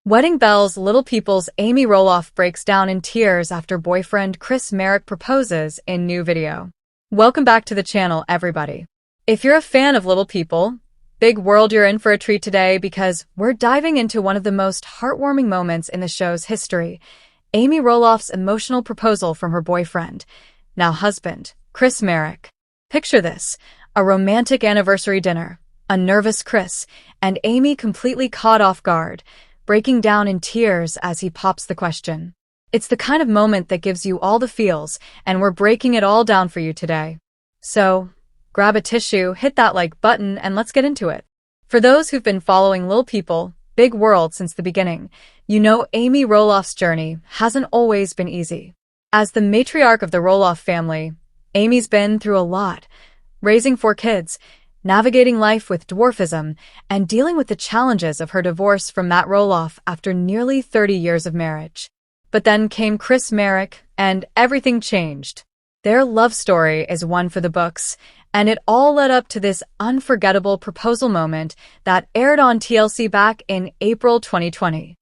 Wedding bells, little people's Amy Roloff breaks down in tears after boyfriend Chris Marek proposes in new video. Welcome back to the channel, everybody. If you're a fan of Little People, big world, you're in for a treat today because we're diving into one of the most heartwarming moments in the show's history, Amy Roloff's emotional proposal from her boyfriend, now husband, Chris Marek. Picture this, a romantic anniversary dinner, a nervous Chris, and Amy completely caught off guard, breaking down in tears as he pops the question. It's the kind of moment that gives you all the feels, and we're breaking it all down for you today. So, grab a tissue, hit that like button, and let's get into it. For those who've been following Little People, Big World since the beginning, you know Amy Roloff's journey hasn't always been easy. As the matriarch of the Roloff family, Amy's been through a lot, raising 4 kids, navigating life with dwarfism, and dealing with the challenges of her divorce from Matt Roloff after nearly 30 years of marriage. But then came Chris Marek, and everything changed. Their love story is one for the books, and it all led up to this unforgettable proposal moment that aired on TLC back in April 2020.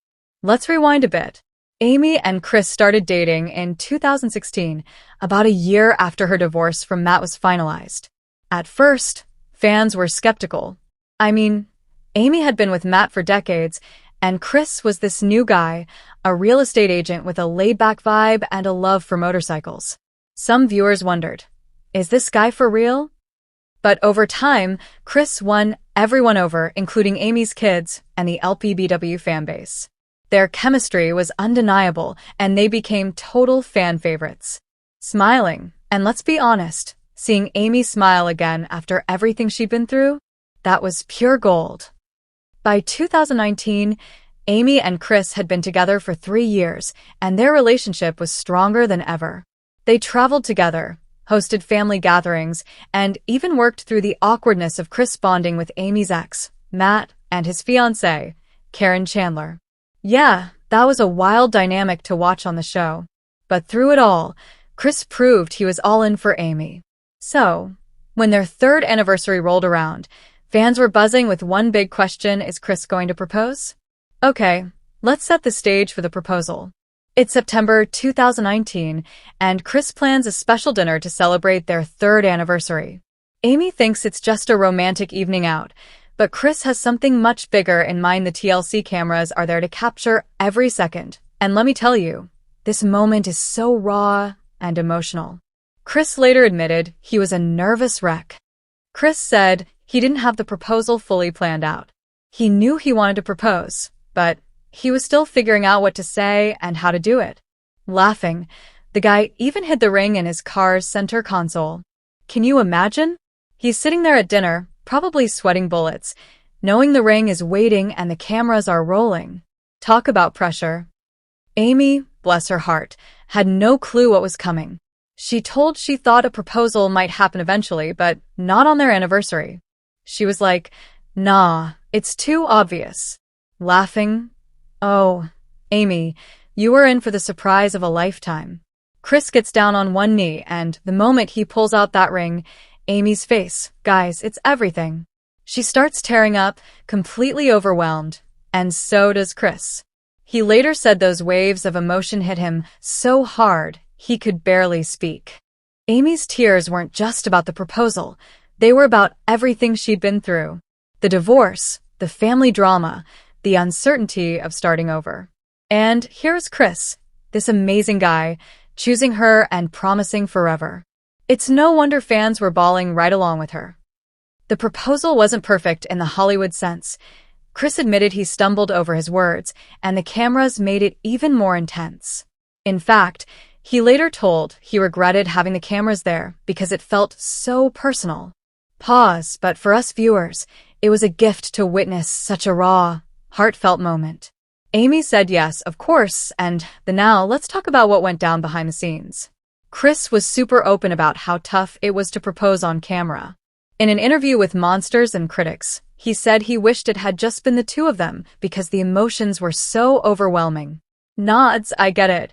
Let's rewind a bit. Amy and Chris started dating in 2016, about a year after her divorce from Matt was finalized. At first, fans were skeptical. I mean, Amy had been with Matt for decades, and Chris was this new guy, a real estate agent with a laid-back vibe and a love for motorcycles. Some viewers wondered, is this guy for real? But over time, Chris won everyone over, including Amy's kids and the LPBW fanbase. Their chemistry was undeniable, and they became total fan favorites. Smiling, and let's be honest, seeing Amy smile again after everything she'd been through, that was pure gold. By 2019, Amy and Chris had been together for 3 years, and their relationship was stronger than ever. They traveled together, hosted family gatherings, and even worked through the awkwardness of Chris bonding with Amy's ex, Matt, and his fiancée, Karen Chandler. Yeah, that was a wild dynamic to watch on the show. But through it all, Chris proved he was all in for Amy. So, when their 3rd anniversary rolled around, fans were buzzing with one big question: is Chris going to propose? Okay, let's set the stage for the proposal. It's September 2019, and Chris plans a special dinner to celebrate their 3rd anniversary. Amy thinks it's just a romantic evening out, but Chris has something much bigger in mind. The TLC cameras are there to capture every second, and let me tell you, this moment is so raw and emotional. Chris later admitted he was a nervous wreck. Chris said he didn't have the proposal fully planned out. He knew he wanted to propose, but he was still figuring out what to say and how to do it. Laughing, the guy even hid the ring in his car's center console. Can you imagine? He's sitting there at dinner, probably sweating bullets, knowing the ring is waiting and the cameras are rolling. Talk about pressure. Amy, bless her heart, had no clue what was coming. She thought a proposal might happen eventually, but not on their anniversary. She was like, nah, it's too obvious. Laughing, oh, Amy, you were in for the surprise of a lifetime. Chris gets down on one knee, and the moment he pulls out that ring, Amy's face, guys, it's everything. She starts tearing up, completely overwhelmed, and so does Chris. He later said those waves of emotion hit him so hard he could barely speak. Amy's tears weren't just about the proposal. They were about everything she'd been through. The divorce, the family drama, the uncertainty of starting over. And here's Chris, this amazing guy, choosing her and promising forever. It's no wonder fans were bawling right along with her. The proposal wasn't perfect in the Hollywood sense. Chris admitted he stumbled over his words, and the cameras made it even more intense. In fact, he later told he regretted having the cameras there because it felt so personal. Pause, but for us viewers, it was a gift to witness such a raw, heartfelt moment. Amy said yes, of course, and now let's talk about what went down behind the scenes. Chris was super open about how tough it was to propose on camera. In an interview with Monsters and Critics, he said he wished it had just been the 2 of them because the emotions were so overwhelming. Nods, I get it.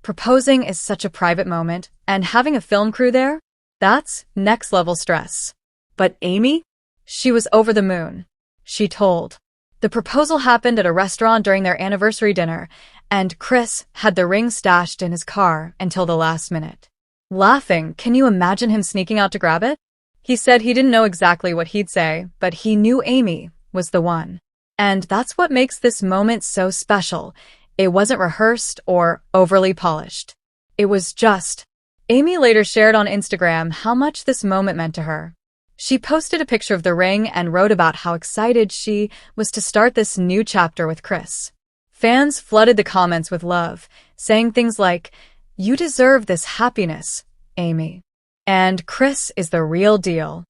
Proposing is such a private moment, and having a film crew there? That's next-level stress. But Amy? She was over the moon. She told The proposal happened at a restaurant during their anniversary dinner, and Chris had the ring stashed in his car until the last minute. Laughing, can you imagine him sneaking out to grab it? He said he didn't know exactly what he'd say, but he knew Amy was the one. And that's what makes this moment so special. It wasn't rehearsed or overly polished. It was just. Amy later shared on Instagram how much this moment meant to her. She posted a picture of the ring and wrote about how excited she was to start this new chapter with Chris. Fans flooded the comments with love, saying things like, "You deserve this happiness, Amy," and "Chris is the real deal."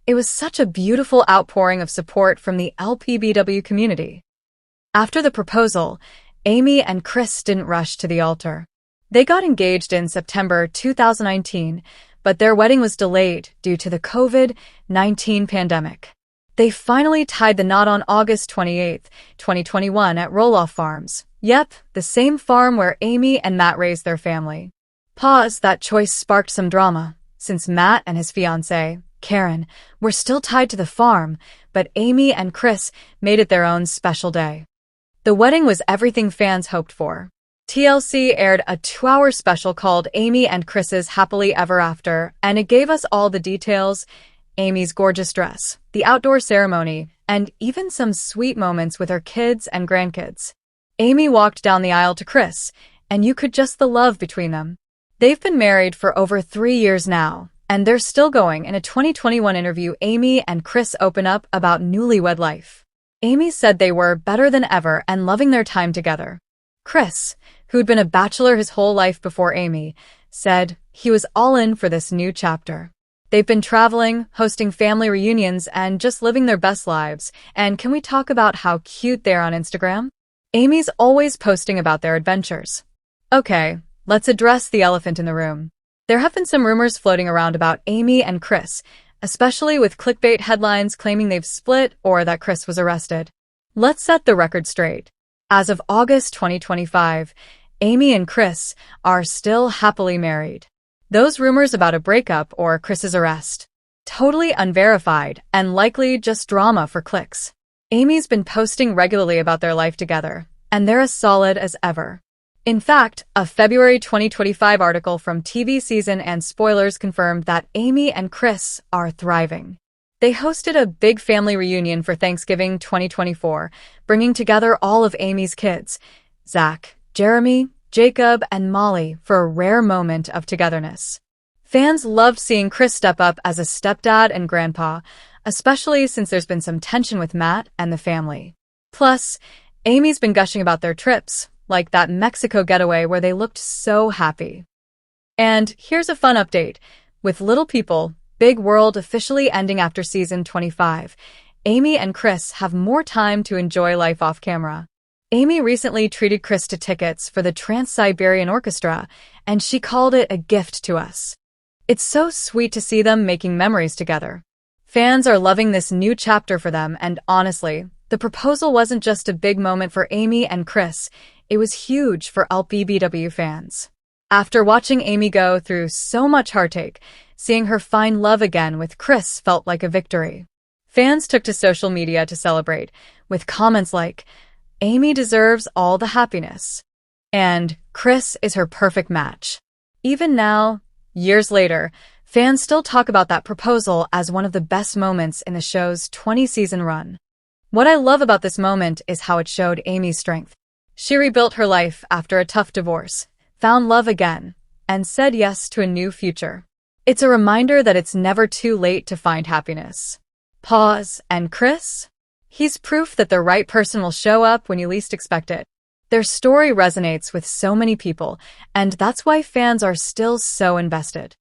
It was such a beautiful outpouring of support from the LPBW community. After the proposal, Amy and Chris didn't rush to the altar. They got engaged in September 2019, but their wedding was delayed due to the COVID-19 pandemic. They finally tied the knot on August 28, 2021 at Roloff Farms. Yep, the same farm where Amy and Matt raised their family. That choice sparked some drama, since Matt and his fiancée, Karen, were still tied to the farm, but Amy and Chris made it their own special day. The wedding was everything fans hoped for. TLC aired a 2-hour special called Amy and Chris's Happily Ever After, and it gave us all the details: Amy's gorgeous dress, the outdoor ceremony, and even some sweet moments with her kids and grandkids. Amy walked down the aisle to Chris, and you could just the love between them. They've been married for over 3 years now, and they're still going. In a 2021 interview, Amy and Chris open up about newlywed life. Amy said they were better than ever and loving their time together. Chris, who'd been a bachelor his whole life before Amy, said he was all in for this new chapter. They've been traveling, hosting family reunions, and just living their best lives. And can we talk about how cute they are on Instagram? Amy's always posting about their adventures. Okay, let's address the elephant in the room. There have been some rumors floating around about Amy and Chris, especially with clickbait headlines claiming they've split or that Chris was arrested. Let's set the record straight. As of August 2025, Amy and Chris are still happily married. Those rumors about a breakup or Chris's arrest, totally unverified and likely just drama for clicks. Amy's been posting regularly about their life together, and they're as solid as ever. In fact, a February 2025 article from TV Season and Spoilers confirmed that Amy and Chris are thriving. They hosted a big family reunion for Thanksgiving 2024, bringing together all of Amy's kids, Zach, Jeremy, Jacob, and Molly, for a rare moment of togetherness. Fans loved seeing Chris step up as a stepdad and grandpa, especially since there's been some tension with Matt and the family. Plus, Amy's been gushing about their trips, like that Mexico getaway where they looked so happy. And here's a fun update. With Little People, Big World officially ending after season 25, Amy and Chris have more time to enjoy life off camera. Amy recently treated Chris to tickets for the Trans-Siberian Orchestra, and she called it a gift to us. It's so sweet to see them making memories together. Fans are loving this new chapter for them, and honestly, the proposal wasn't just a big moment for Amy and Chris, it was huge for LPBW fans. After watching Amy go through so much heartache, seeing her find love again with Chris felt like a victory. Fans took to social media to celebrate, with comments like, "Amy deserves all the happiness," and "Chris is her perfect match." Even now, years later, fans still talk about that proposal as one of the best moments in the show's 20-season run. What I love about this moment is how it showed Amy's strength. She rebuilt her life after a tough divorce, found love again, and said yes to a new future. It's a reminder that it's never too late to find happiness. And Chris? He's proof that the right person will show up when you least expect it. Their story resonates with so many people, and that's why fans are still so invested.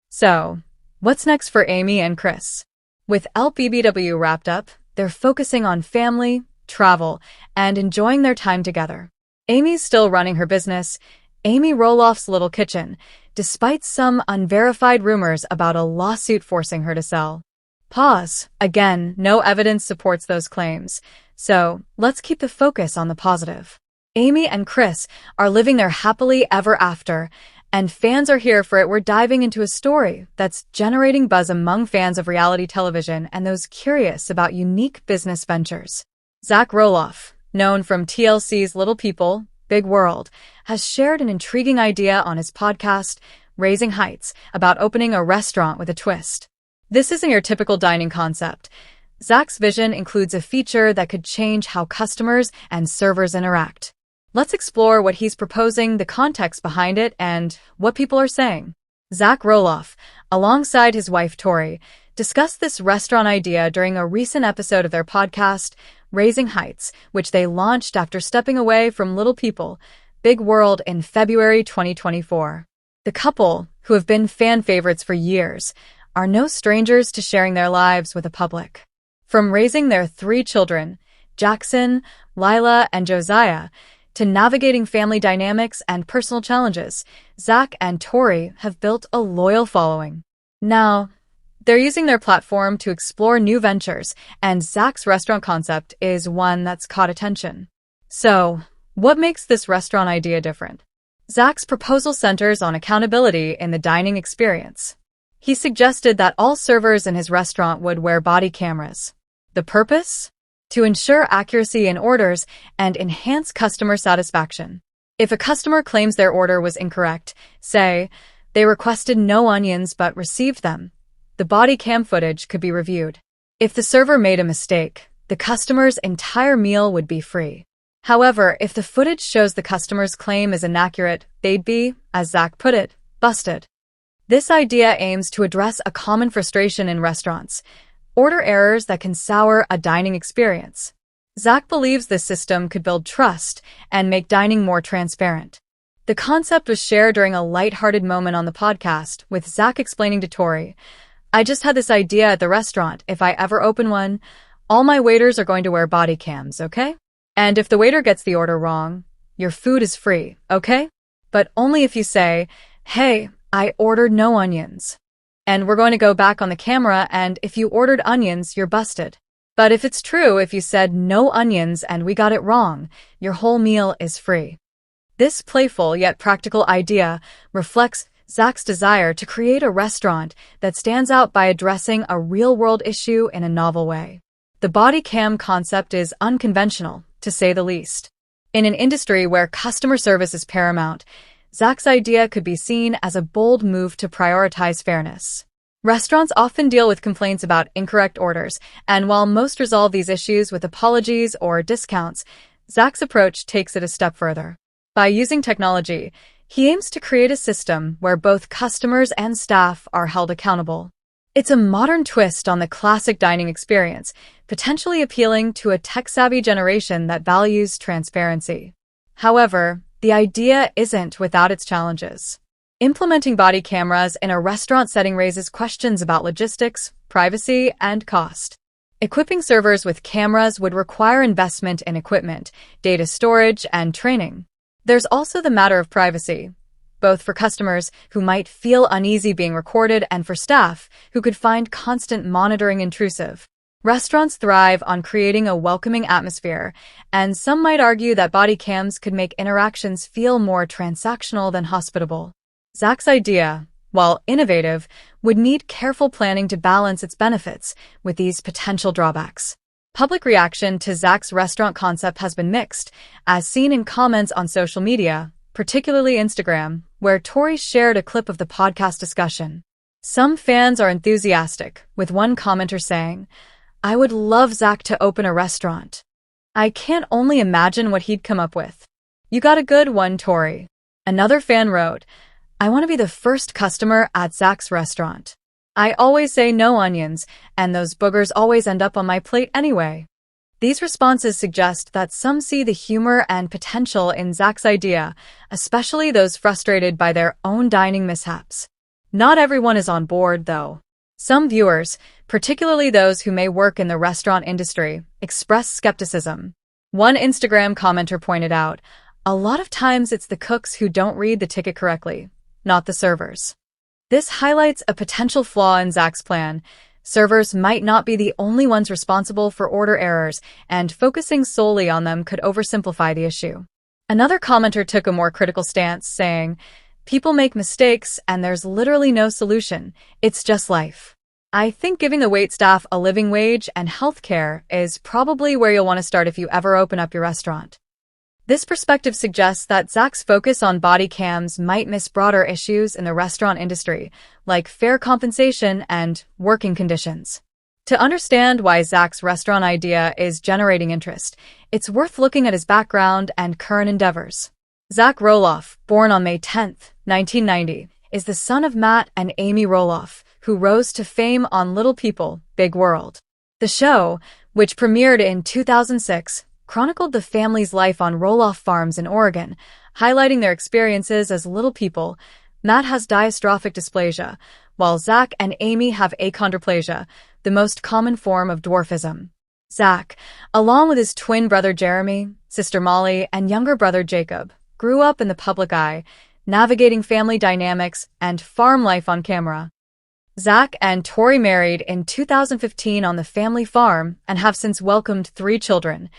So, what's next for Amy and Chris? With LPBW wrapped up, they're focusing on family, travel, and enjoying their time together. Amy's still running her business, Amy Roloff's Little Kitchen, despite some unverified rumors about a lawsuit forcing her to sell. Again, no evidence supports those claims, so let's keep the focus on the positive. Amy and Chris are living their happily ever after, and fans are here for it. We're diving into a story that's generating buzz among fans of reality television and those curious about unique business ventures. Zach Roloff, known from TLC's Little People, Big World, has shared an intriguing idea on his podcast, Raising Heights, about opening a restaurant with a twist. This isn't your typical dining concept. Zach's vision includes a feature that could change how customers and servers interact. Let's explore what he's proposing, the context behind it, and what people are saying. Zach Roloff, alongside his wife Tori, discussed this restaurant idea during a recent episode of their podcast, Raising Heights, which they launched after stepping away from Little People, Big World in February 2024. The couple, who have been fan favorites for years, are no strangers to sharing their lives with the public. From raising their 3 children, Jackson, Lila, and Josiah, to navigating family dynamics and personal challenges, Zach and Tori have built a loyal following. Now, they're using their platform to explore new ventures, and Zach's restaurant concept is one that's caught attention. So, what makes this restaurant idea different? Zach's proposal centers on accountability in the dining experience. He suggested that all servers in his restaurant would wear body cameras. The purpose? To ensure accuracy in orders and enhance customer satisfaction. If a customer claims their order was incorrect, say, they requested no onions but received them, the body cam footage could be reviewed. If the server made a mistake, the customer's entire meal would be free. However, if the footage shows the customer's claim is inaccurate, they'd be, as Zach put it, busted. This idea aims to address a common frustration in restaurants: order errors that can sour a dining experience. Zach believes this system could build trust and make dining more transparent. The concept was shared during a lighthearted moment on the podcast, with Zach explaining to Tori, "I just had this idea at the restaurant. If I ever open one, all my waiters are going to wear body cams, okay? And if the waiter gets the order wrong, your food is free, okay? But only if you say, 'Hey, I ordered no onions.' And we're going to go back on the camera, and if you ordered onions, you're busted. But if it's true, if you said no onions and we got it wrong, your whole meal is free." This playful yet practical idea reflects Zach's desire to create a restaurant that stands out by addressing a real-world issue in a novel way. The body cam concept is unconventional, to say the least. In an industry where customer service is paramount, Zach's idea could be seen as a bold move to prioritize fairness. Restaurants often deal with complaints about incorrect orders, and while most resolve these issues with apologies or discounts, Zach's approach takes it a step further. By using technology, he aims to create a system where both customers and staff are held accountable. It's a modern twist on the classic dining experience, potentially appealing to a tech-savvy generation that values transparency. However, the idea isn't without its challenges. Implementing body cameras in a restaurant setting raises questions about logistics, privacy, and cost. Equipping servers with cameras would require investment in equipment, data storage, and training. There's also the matter of privacy, both for customers who might feel uneasy being recorded and for staff who could find constant monitoring intrusive. Restaurants thrive on creating a welcoming atmosphere, and some might argue that body cams could make interactions feel more transactional than hospitable. Zach's idea, while innovative, would need careful planning to balance its benefits with these potential drawbacks. Public reaction to Zach's restaurant concept has been mixed, as seen in comments on social media, particularly Instagram, where Tori shared a clip of the podcast discussion. Some fans are enthusiastic, with one commenter saying, "I would love Zach to open a restaurant. I can't only imagine what he'd come up with." "You got a good one, Tori." Another fan wrote, "I want to be the first customer at Zach's restaurant. I always say no onions, and those boogers always end up on my plate anyway." These responses suggest that some see the humor and potential in Zach's idea, especially those frustrated by their own dining mishaps. Not everyone is on board, though. Some viewers, particularly those who may work in the restaurant industry, express skepticism. One Instagram commenter pointed out, "A lot of times it's the cooks who don't read the ticket correctly, not the servers." This highlights a potential flaw in Zach's plan. Servers might not be the only ones responsible for order errors, and focusing solely on them could oversimplify the issue. Another commenter took a more critical stance, saying, "People make mistakes, and there's literally no solution. It's just life." I think giving the waitstaff a living wage and healthcare is probably where you'll want to start if you ever open up your restaurant. This perspective suggests that Zach's focus on body cams might miss broader issues in the restaurant industry, like fair compensation and working conditions. To understand why Zach's restaurant idea is generating interest, it's worth looking at his background and current endeavors. Zach Roloff, born on May 10, 1990, is the son of Matt and Amy Roloff, who rose to fame on Little People, Big World. The show, which premiered in 2006, chronicled the family's life on Roloff farms in Oregon, highlighting their experiences as little people. Matt has dystrophic dysplasia, while Zach and Amy have achondroplasia, the most common form of dwarfism. Zach, along with his twin brother Jeremy, sister Molly, and younger brother Jacob, grew up in the public eye, navigating family dynamics and farm life on camera. Zach and Tori married in 2015 on the family farm and have since welcomed 3 children: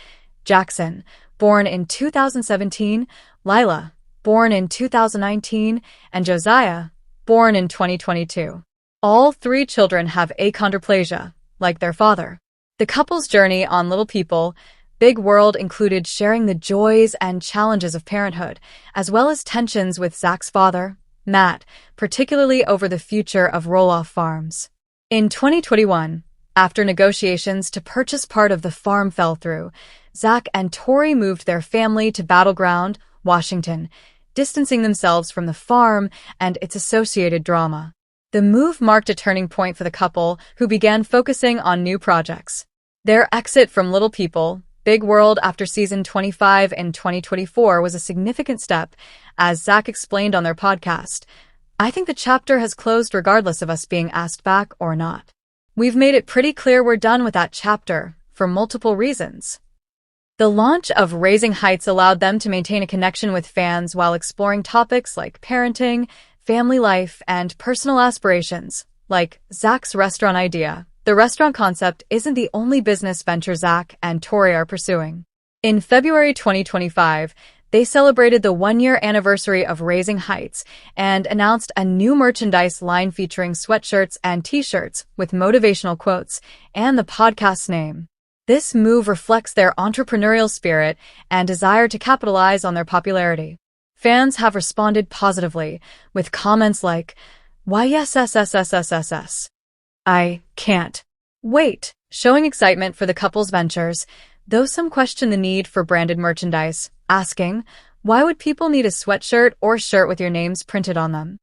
Jackson, born in 2017, Lila, born in 2019, and Josiah, born in 2022. All 3 children have achondroplasia, like their father. The couple's journey on Little People, Big World included sharing the joys and challenges of parenthood, as well as tensions with Zach's father, Matt, particularly over the future of Roloff Farms. In 2021, after negotiations to purchase part of the farm fell through, Zach and Tori moved their family to Battleground, Washington, distancing themselves from the farm and its associated drama. The move marked a turning point for the couple, who began focusing on new projects. Their exit from Little People, Big World after season 25 in 2024 was a significant step, as Zach explained on their podcast. "I think the chapter has closed regardless of us being asked back or not. We've made it pretty clear we're done with that chapter, for multiple reasons." The launch of Raising Heights allowed them to maintain a connection with fans while exploring topics like parenting, family life, and personal aspirations, like Zach's restaurant idea. The restaurant concept isn't the only business venture Zach and Tori are pursuing. In February 2025, they celebrated the 1-year anniversary of Raising Heights and announced a new merchandise line featuring sweatshirts and t-shirts with motivational quotes and the podcast's name. This move reflects their entrepreneurial spirit and desire to capitalize on their popularity. Fans have responded positively, with comments like, "Why yes, I can't wait," showing excitement for the couple's ventures, though some question the need for branded merchandise, asking, "Why would people need a sweatshirt or shirt with your names printed on them?"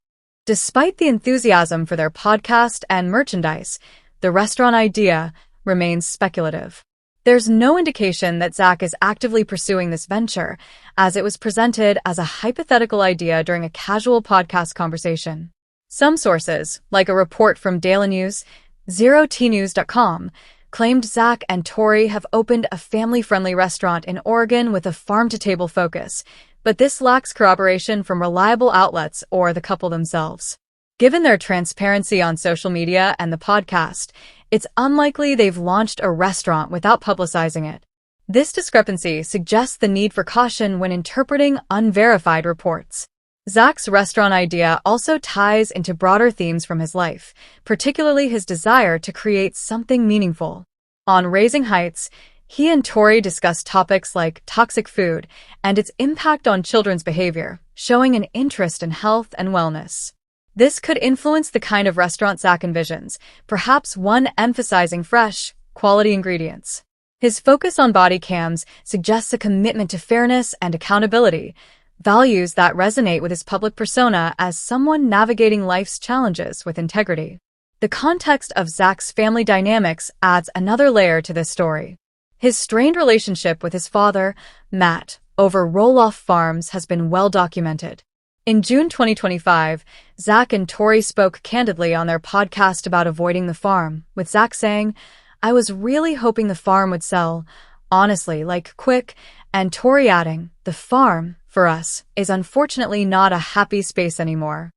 Despite the enthusiasm for their podcast and merchandise, the restaurant idea remains speculative. There's no indication that Zach is actively pursuing this venture, as it was presented as a hypothetical idea during a casual podcast conversation. Some sources, like a report from Daily News, ZeroTNews.com, claimed Zach and Tori have opened a family-friendly restaurant in Oregon with a farm-to-table focus, but this lacks corroboration from reliable outlets or the couple themselves. Given their transparency on social media and the podcast, it's unlikely they've launched a restaurant without publicizing it. This discrepancy suggests the need for caution when interpreting unverified reports. Zach's restaurant idea also ties into broader themes from his life, particularly his desire to create something meaningful. On Raising Heights, he and Tori discussed topics like toxic food and its impact on children's behavior, showing an interest in health and wellness. This could influence the kind of restaurant Zach envisions, perhaps one emphasizing fresh, quality ingredients. His focus on body cams suggests a commitment to fairness and accountability, values that resonate with his public persona as someone navigating life's challenges with integrity. The context of Zach's family dynamics adds another layer to this story. His strained relationship with his father, Matt, over Roloff Farms has been well documented. In June 2025, Zach and Tori spoke candidly on their podcast about avoiding the farm, with Zach saying, "I was really hoping the farm would sell, honestly, like quick," and Tori adding, "The farm, for us, is unfortunately not a happy space anymore."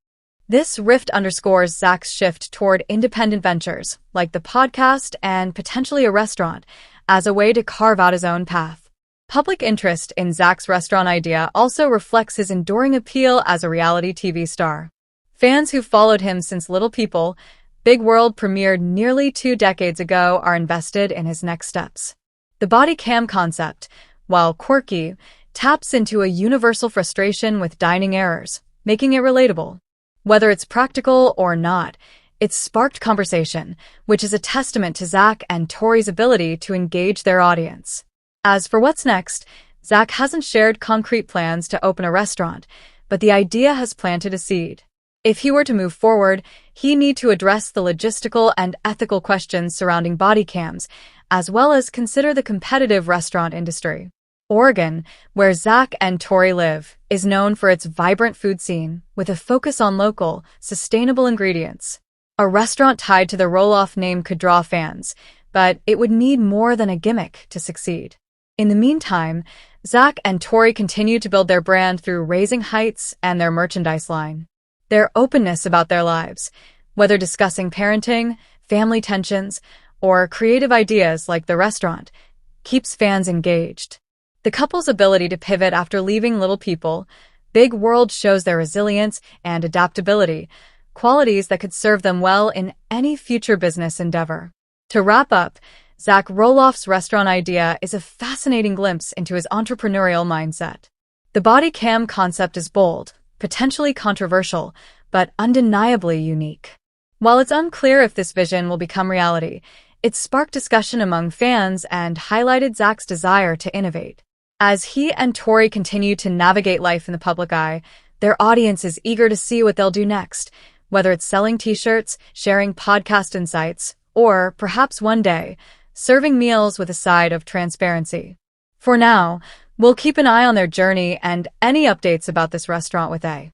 This rift underscores Zach's shift toward independent ventures, like the podcast and potentially a restaurant, as a way to carve out his own path. Public interest in Zach's restaurant idea also reflects his enduring appeal as a reality TV star. Fans who followed him since Little People, Big World premiered nearly 2 decades ago, are invested in his next steps. The body cam concept, while quirky, taps into a universal frustration with dining errors, making it relatable. Whether it's practical or not, it's sparked conversation, which is a testament to Zach and Tori's ability to engage their audience. As for what's next, Zach hasn't shared concrete plans to open a restaurant, but the idea has planted a seed. If he were to move forward, he'd need to address the logistical and ethical questions surrounding body cams, as well as consider the competitive restaurant industry. Oregon, where Zach and Tori live, is known for its vibrant food scene, with a focus on local, sustainable ingredients. A restaurant tied to the Roloff name could draw fans, but it would need more than a gimmick to succeed. In the meantime, Zach and Tori continue to build their brand through Raising Heights and their merchandise line. Their openness about their lives, whether discussing parenting, family tensions, or creative ideas like the restaurant, keeps fans engaged. The couple's ability to pivot after leaving Little People, Big World shows their resilience and adaptability, qualities that could serve them well in any future business endeavor. To wrap up, Zach Roloff's restaurant idea is a fascinating glimpse into his entrepreneurial mindset. The body cam concept is bold, potentially controversial, but undeniably unique. While it's unclear if this vision will become reality, it sparked discussion among fans and highlighted Zach's desire to innovate. As he and Tori continue to navigate life in the public eye, their audience is eager to see what they'll do next, whether it's selling t-shirts, sharing podcast insights, or, perhaps one day, serving meals with a side of transparency. For now, we'll keep an eye on their journey and any updates about this restaurant with a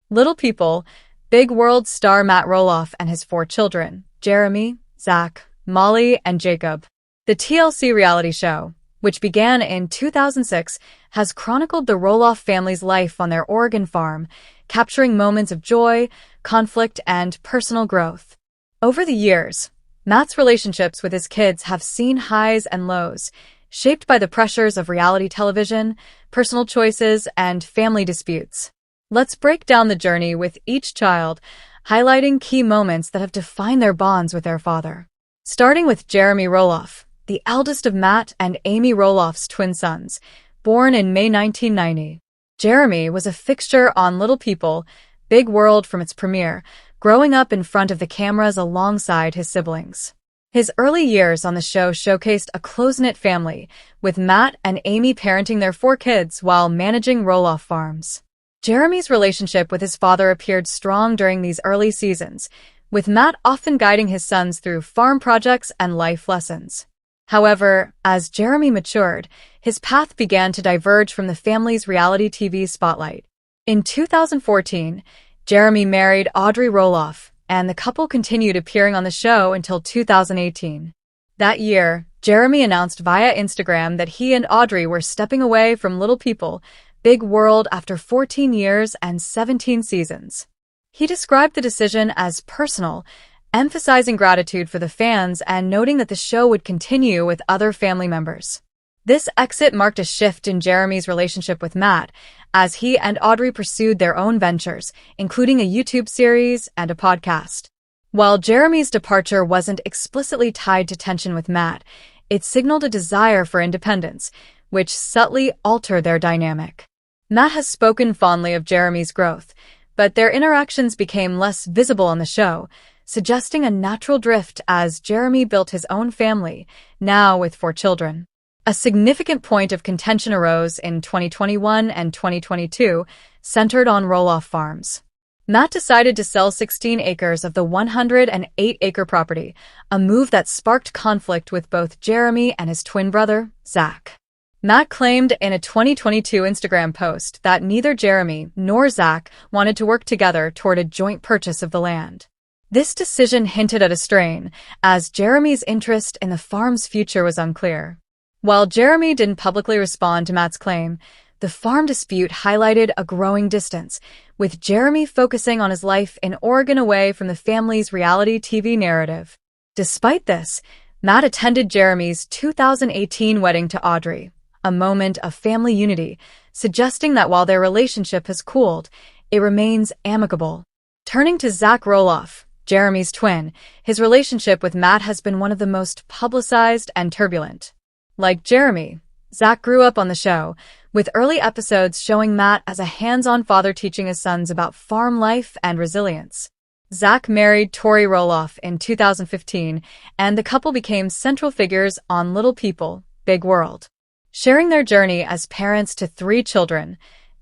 Little People, Big World star Matt Roloff and his 4 children, Jeremy, Zach, Molly, and Jacob. The TLC reality show, which began in 2006, has chronicled the Roloff family's life on their Oregon farm, capturing moments of joy, conflict, and personal growth. Over the years, Matt's relationships with his kids have seen highs and lows, shaped by the pressures of reality television, personal choices, and family disputes. Let's break down the journey with each child, highlighting key moments that have defined their bonds with their father. Starting with Jeremy Roloff, the eldest of Matt and Amy Roloff's twin sons, born in May 1990. Jeremy was a fixture on Little People, Big World from its premiere, growing up in front of the cameras alongside his siblings. His early years on the show showcased a close-knit family, with Matt and Amy parenting their 4 kids while managing Roloff farms. Jeremy's relationship with his father appeared strong during these early seasons, with Matt often guiding his sons through farm projects and life lessons. However, as Jeremy matured, his path began to diverge from the family's reality TV spotlight. In 2014, Jeremy married Audrey Roloff, and the couple continued appearing on the show until 2018. That year, Jeremy announced via Instagram that he and Audrey were stepping away from Little People, Big World after 14 years and 17 seasons. He described the decision as personal, emphasizing gratitude for the fans and noting that the show would continue with other family members. This exit marked a shift in Jeremy's relationship with Matt, as he and Audrey pursued their own ventures, including a YouTube series and a podcast. While Jeremy's departure wasn't explicitly tied to tension with Matt, it signaled a desire for independence, which subtly altered their dynamic. Matt has spoken fondly of Jeremy's growth, but their interactions became less visible on the show, suggesting a natural drift as Jeremy built his own family, now with 4 children. A significant point of contention arose in 2021 and 2022, centered on Roloff farms. Matt decided to sell 16 acres of the 108-acre property, a move that sparked conflict with both Jeremy and his twin brother, Zach. Matt claimed in a 2022 Instagram post that neither Jeremy nor Zach wanted to work together toward a joint purchase of the land. This decision hinted at a strain, as Jeremy's interest in the farm's future was unclear. While Jeremy didn't publicly respond to Matt's claim, the farm dispute highlighted a growing distance, with Jeremy focusing on his life in Oregon away from the family's reality TV narrative. Despite this, Matt attended Jeremy's 2018 wedding to Audrey, a moment of family unity, suggesting that while their relationship has cooled, it remains amicable. Turning to Zach Roloff, Jeremy's twin, his relationship with Matt has been one of the most publicized and turbulent. Like Jeremy, Zach grew up on the show, with early episodes showing Matt as a hands-on father teaching his sons about farm life and resilience. Zach married Tori Roloff in 2015, and the couple became central figures on Little People, Big World, sharing their journey as parents to 3 children,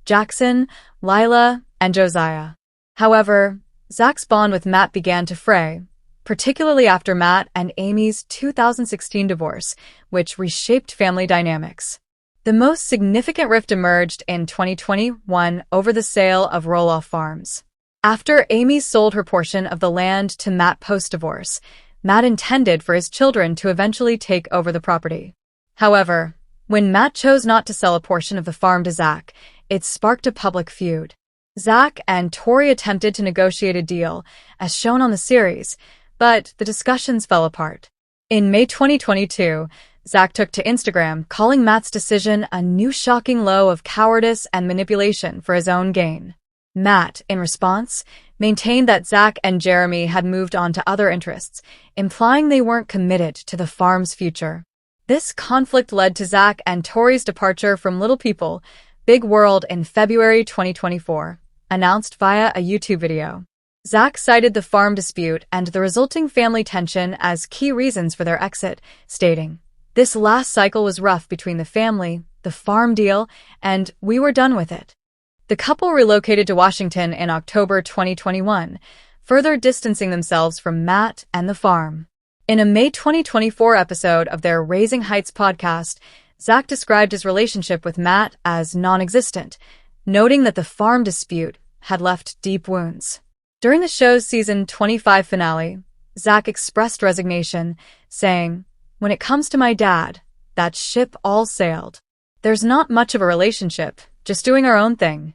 Jackson, Lila, and Josiah. However, Zach's bond with Matt began to fray, particularly after Matt and Amy's 2016 divorce, which reshaped family dynamics. The most significant rift emerged in 2021 over the sale of Roloff Farms. After Amy sold her portion of the land to Matt post-divorce, Matt intended for his children to eventually take over the property. However, when Matt chose not to sell a portion of the farm to Zach, it sparked a public feud. Zach and Tori attempted to negotiate a deal, as shown on the series, but the discussions fell apart. In May 2022, Zach took to Instagram, calling Matt's decision a new shocking low of cowardice and manipulation for his own gain. Matt, in response, maintained that Zach and Jeremy had moved on to other interests, implying they weren't committed to the farm's future. This conflict led to Zach and Tori's departure from Little People, Big World in February 2024, announced via a YouTube video. Zach cited the farm dispute and the resulting family tension as key reasons for their exit, stating, "This last cycle was rough between the family, the farm deal, and we were done with it." The couple relocated to Washington in October 2021, further distancing themselves from Matt and the farm. In a May 2024 episode of their Raising Heights podcast, Zach described his relationship with Matt as non-existent, noting that the farm dispute had left deep wounds. During the show's season 25 finale, Zach expressed resignation, saying, "When it comes to my dad, that ship all sailed. There's not much of a relationship, just doing our own thing."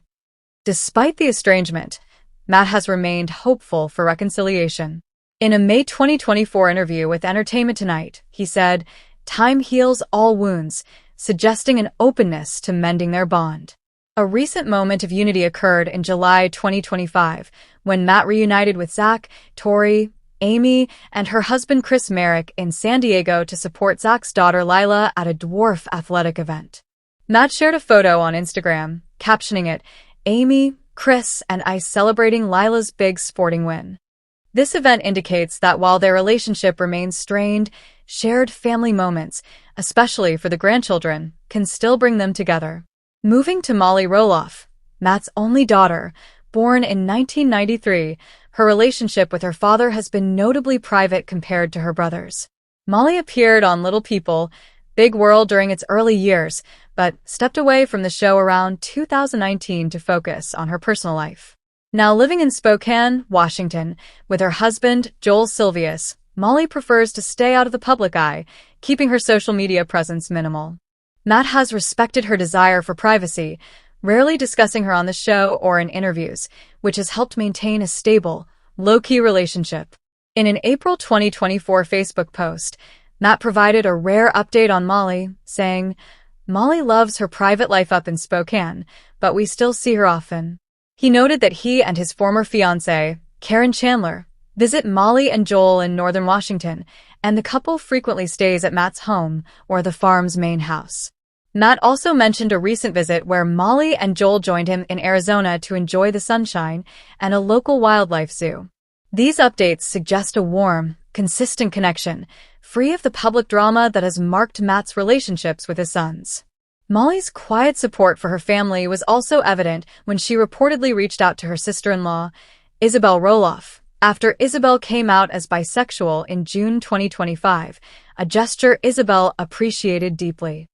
Despite the estrangement, Matt has remained hopeful for reconciliation. In a May 2024 interview with Entertainment Tonight, he said, "Time heals all wounds," suggesting an openness to mending their bond. A recent moment of unity occurred in July 2025, when Matt reunited with Zach, Tori, Amy, and her husband Chris Marek in San Diego to support Zach's daughter Lila at a dwarf athletic event. Matt shared a photo on Instagram, captioning it, "Amy, Chris, and I celebrating Lila's big sporting win." This event indicates that while their relationship remains strained, shared family moments, especially for the grandchildren, can still bring them together. Moving to Molly Roloff, Matt's only daughter, born in 1993, her relationship with her father has been notably private compared to her brothers. Molly appeared on Little People, Big World during its early years, but stepped away from the show around 2019 to focus on her personal life. Now living in Spokane, Washington, with her husband, Joel Silvius, Molly prefers to stay out of the public eye, keeping her social media presence minimal. Matt has respected her desire for privacy, rarely discussing her on the show or in interviews, which has helped maintain a stable, low-key relationship. In an April 2024 Facebook post, Matt provided a rare update on Molly, saying, "Molly loves her private life up in Spokane, but we still see her often." He noted that he and his former fiancée, Karen Chandler, visit Molly and Joel in northern Washington, and the couple frequently stays at Matt's home or the farm's main house. Matt also mentioned a recent visit where Molly and Joel joined him in Arizona to enjoy the sunshine and a local wildlife zoo. These updates suggest a warm, consistent connection, free of the public drama that has marked Matt's relationships with his sons. Molly's quiet support for her family was also evident when she reportedly reached out to her sister-in-law, Isabel Roloff, after Isabel came out as bisexual in June 2025, a gesture Isabel appreciated deeply.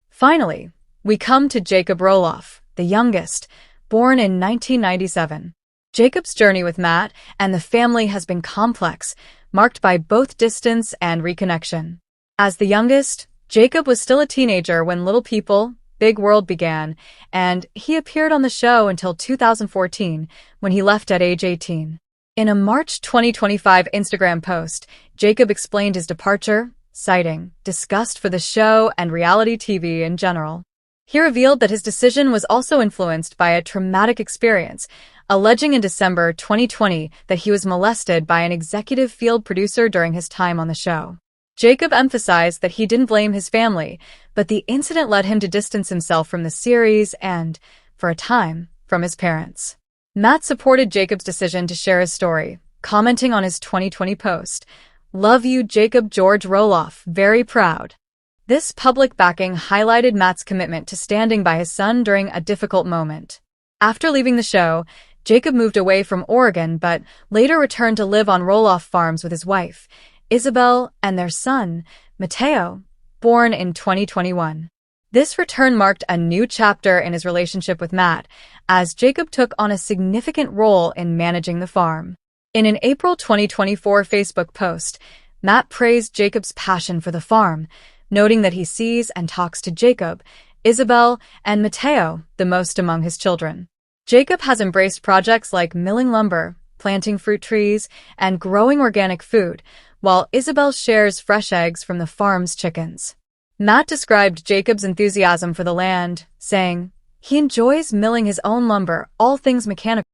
Finally, we come to Jacob Roloff, the youngest, born in 1997. Jacob's journey with Matt and the family has been complex, marked by both distance and reconnection. As the youngest, Jacob was still a teenager when Little People, Big World began, and he appeared on the show until 2014, when he left at age 18. In a March 2025 Instagram post, Jacob explained his departure, citing disgust for the show and reality TV in general. He revealed that his decision was also influenced by a traumatic experience, alleging in December 2020 that he was molested by an executive field producer during his time on the show. Jacob emphasized that he didn't blame his family, but the incident led him to distance himself from the series and, for a time, from his parents. Matt supported Jacob's decision to share his story, commenting on his 2020 post, "Love you, Jacob George Roloff, very proud." This public backing highlighted Matt's commitment to standing by his son during a difficult moment. After leaving the show, Jacob moved away from Oregon but later returned to live on Roloff farms with his wife, Isabel, and their son, Mateo, born in 2021. This return marked a new chapter in his relationship with Matt, as Jacob took on a significant role in managing the farm. In an April 2024 Facebook post, Matt praised Jacob's passion for the farm, noting that he sees and talks to Jacob, Isabel, and Mateo the most among his children. Jacob has embraced projects like milling lumber, planting fruit trees, and growing organic food, while Isabel shares fresh eggs from the farm's chickens. Matt described Jacob's enthusiasm for the land, saying, "He enjoys milling his own lumber, all things mechanical."